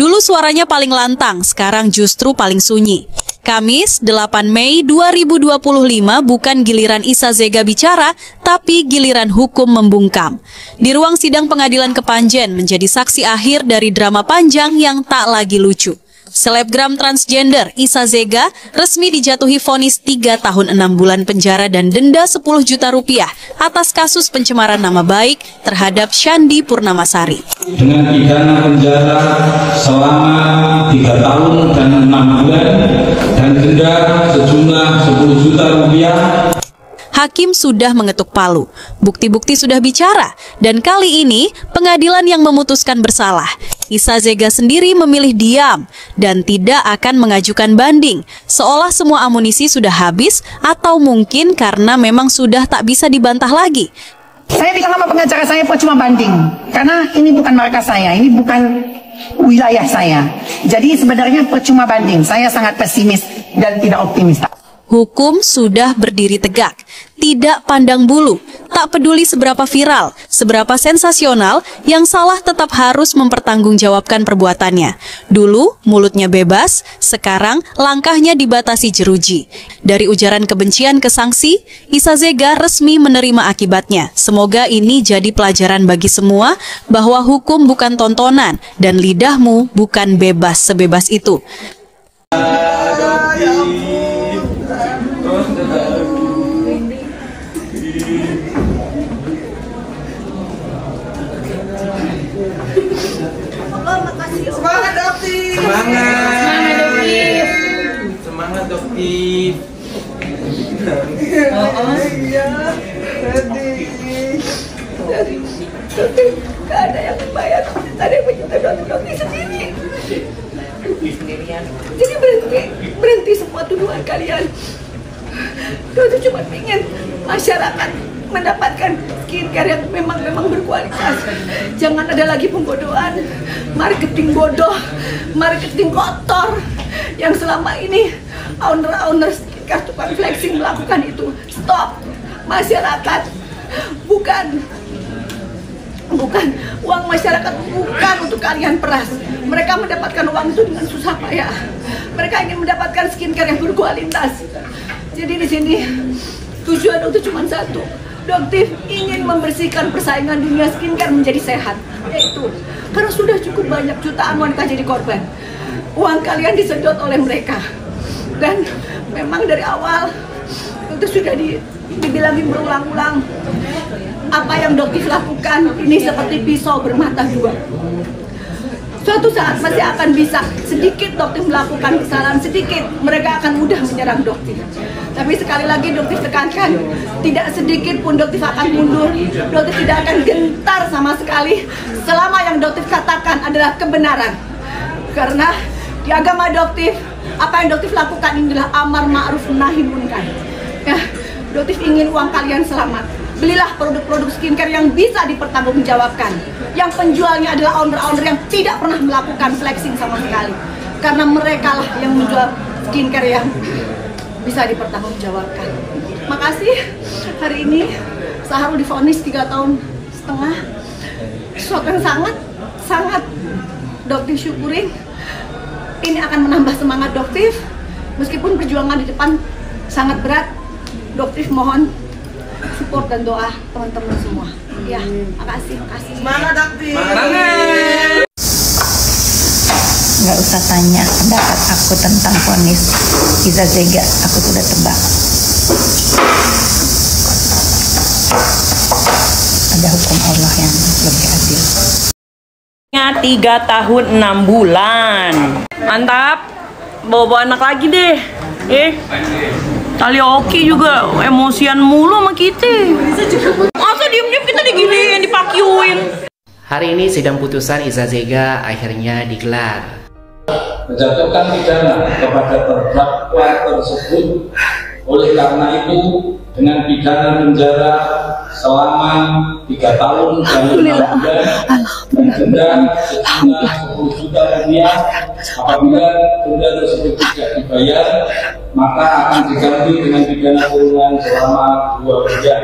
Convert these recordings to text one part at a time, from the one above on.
Dulu suaranya paling lantang, sekarang justru paling sunyi. Kamis, 8 Mei 2025 bukan giliran Isa Zega bicara, tapi giliran hukum membungkam. Di ruang sidang pengadilan Kepanjen menjadi saksi akhir dari drama panjang yang tak lagi lucu. Selebgram transgender Isa Zega resmi dijatuhi vonis 3 tahun 6 bulan penjara dan denda 10 juta rupiah atas kasus pencemaran nama baik terhadap Shandy Purnamasari. Dengan pidana penjara selama 3 tahun dan 6 bulan dan denda sejumlah 10 juta rupiah. Hakim sudah mengetuk palu, bukti-bukti sudah bicara, dan kali ini pengadilan yang memutuskan bersalah. Isa Zega sendiri memilih diam dan tidak akan mengajukan banding, seolah semua amunisi sudah habis atau mungkin karena memang sudah tak bisa dibantah lagi. Saya bilang sama pengacara saya percuma banding, karena ini bukan markas saya, ini bukan wilayah saya. Jadi sebenarnya percuma banding, saya sangat pesimis dan tidak optimis. Hukum sudah berdiri tegak, tidak pandang bulu, tak peduli seberapa viral, seberapa sensasional, yang salah tetap harus mempertanggungjawabkan perbuatannya. Dulu mulutnya bebas, sekarang langkahnya dibatasi jeruji. Dari ujaran kebencian ke sanksi, Isa Zega resmi menerima akibatnya. Semoga ini jadi pelajaran bagi semua bahwa hukum bukan tontonan dan lidahmu bukan bebas sebebas itu. Semangat Doktif. Semangat Doktif. Semangat Doktif. Iya. Doktif, gak ada yang membayar. Ada yang menjuta Doktif sendiri. Jadi berhenti semua tuduhan kalian. Doktif cuma ingin masyarakat mendapatkan skincare yang memang berkualitas. Jangan ada lagi pembodohan, marketing bodoh, marketing kotor yang selama ini owner skincare tukang flexing melakukan itu. Stop. Masyarakat bukan uang masyarakat, bukan untuk kalian peras. Mereka mendapatkan uang itu dengan susah payah. Mereka ingin mendapatkan skincare yang berkualitas. Jadi di sini tujuan itu cuma satu. Doktif ingin membersihkan persaingan dunia skincare menjadi sehat, yaitu karena sudah cukup banyak jutaan wanita jadi korban. Uang kalian disedot oleh mereka, dan memang dari awal itu sudah dibilangin berulang-ulang. Apa yang Doktif lakukan ini seperti pisau bermata dua. Suatu saat masih akan bisa sedikit Doktif melakukan kesalahan sedikit, mereka akan mudah menyerang Doktif. Tapi sekali lagi Doktif tekankan, tidak sedikit pun Doktif akan mundur. Doktif tidak akan gentar sama sekali selama yang Doktif katakan adalah kebenaran. Karena di agama Doktif, apa yang Doktif lakukan ini adalah amar ma'ruf nahi munkar. Ya, Doktif ingin uang kalian selamat. Belilah produk-produk skincare yang bisa dipertanggungjawabkan. Yang penjualnya adalah owner-owner yang tidak pernah melakukan flexing sama sekali. Karena mereka lah yang menjual skincare yang bisa dipertanggungjawabkan. Makasih, hari ini Saharul divonis 3 tahun setengah. Sesuatu yang sangat Doktif syukurin. Ini akan menambah semangat Doktif. Meskipun perjuangan di depan sangat berat, Doktif mohon support dan doa teman-teman semua. Ya, makasih. Semangat Doktif. Nggak usah tanya pendapat aku tentang vonis Isa Zega, aku sudah tebak. Ada hukum Allah yang lebih adil. 3 tahun 6 bulan. Mantap. Bawa anak lagi deh. Tali Oki juga emosian mulu sama kita. Masa diem-diem kita diginiin, dipakyuin. Hari ini sidang putusan Isa Zega akhirnya digelar. Menjatuhkan pidana kepada terdakwa tersebut. Oleh karena itu, dengan pidana penjara selama 3 tahun dan 6 bulan dan denda sejumlah 10 juta rupiah. Apabila denda tersebut tidak dibayar, maka akan diganti dengan pidana kurungan selama 2 bulan.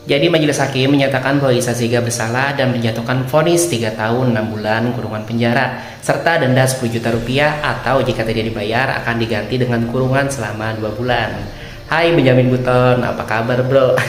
Jadi majelis hakim menyatakan bahwa Iza Zega bersalah dan menjatuhkan vonis 3 tahun 6 bulan kurungan penjara serta denda 10 juta rupiah atau jika tidak dibayar akan diganti dengan kurungan selama 2 bulan. Hai Benjamin Button, apa kabar bro?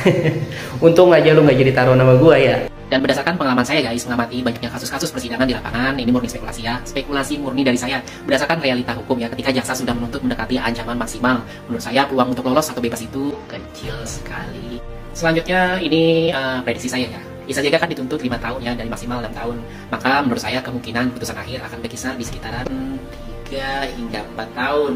Untung aja lu gak jadi taruh nama gua ya. Dan berdasarkan pengalaman saya guys, mengamati banyaknya kasus-kasus persidangan di lapangan, ini murni spekulasi ya, spekulasi murni dari saya. Berdasarkan realita hukum ya, ketika jaksa sudah menuntut mendekati ancaman maksimal, menurut saya peluang untuk lolos atau bebas itu kecil sekali. Selanjutnya ini prediksi saya ya. Iza Zega kan dituntut 5 tahun ya, dari maksimal 6 tahun. Maka menurut saya kemungkinan putusan akhir akan berkisar di sekitaran 3 hingga 4 tahun.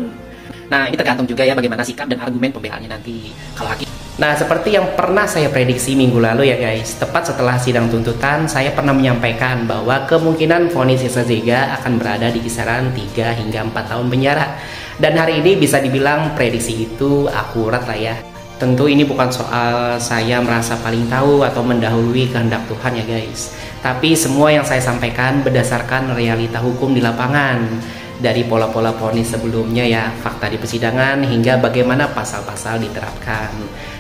Nah, ini tergantung juga ya bagaimana sikap dan argumen pembelaannya nanti. Kalau hakim. Nah, seperti yang pernah saya prediksi minggu lalu ya guys, tepat setelah sidang tuntutan, saya pernah menyampaikan bahwa kemungkinan vonis Iza Zega akan berada di kisaran 3 hingga 4 tahun penjara. Dan hari ini bisa dibilang prediksi itu akurat lah ya. Tentu ini bukan soal saya merasa paling tahu atau mendahului kehendak Tuhan ya guys. Tapi semua yang saya sampaikan berdasarkan realita hukum di lapangan. Dari pola-pola vonis sebelumnya ya, fakta di persidangan hingga bagaimana pasal-pasal diterapkan.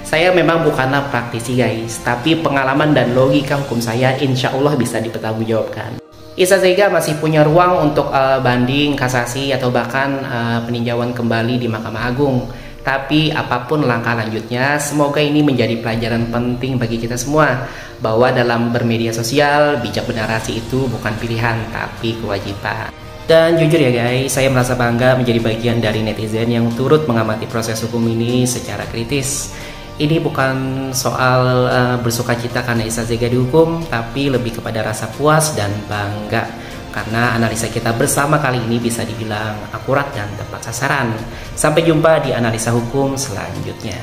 Saya memang bukanlah praktisi guys, tapi pengalaman dan logika hukum saya insya Allah bisa dipertanggungjawabkan. Iza Zega masih punya ruang untuk banding, kasasi atau bahkan peninjauan kembali di Mahkamah Agung. Tapi apapun langkah lanjutnya, semoga ini menjadi pelajaran penting bagi kita semua bahwa dalam bermedia sosial, bijak bernarasi itu bukan pilihan tapi kewajiban. Dan jujur ya guys, saya merasa bangga menjadi bagian dari netizen yang turut mengamati proses hukum ini secara kritis. Ini bukan soal bersukacita karena Iza Zega dihukum, tapi lebih kepada rasa puas dan bangga. Karena analisa kita bersama kali ini bisa dibilang akurat dan tepat sasaran. Sampai jumpa di analisa hukum selanjutnya.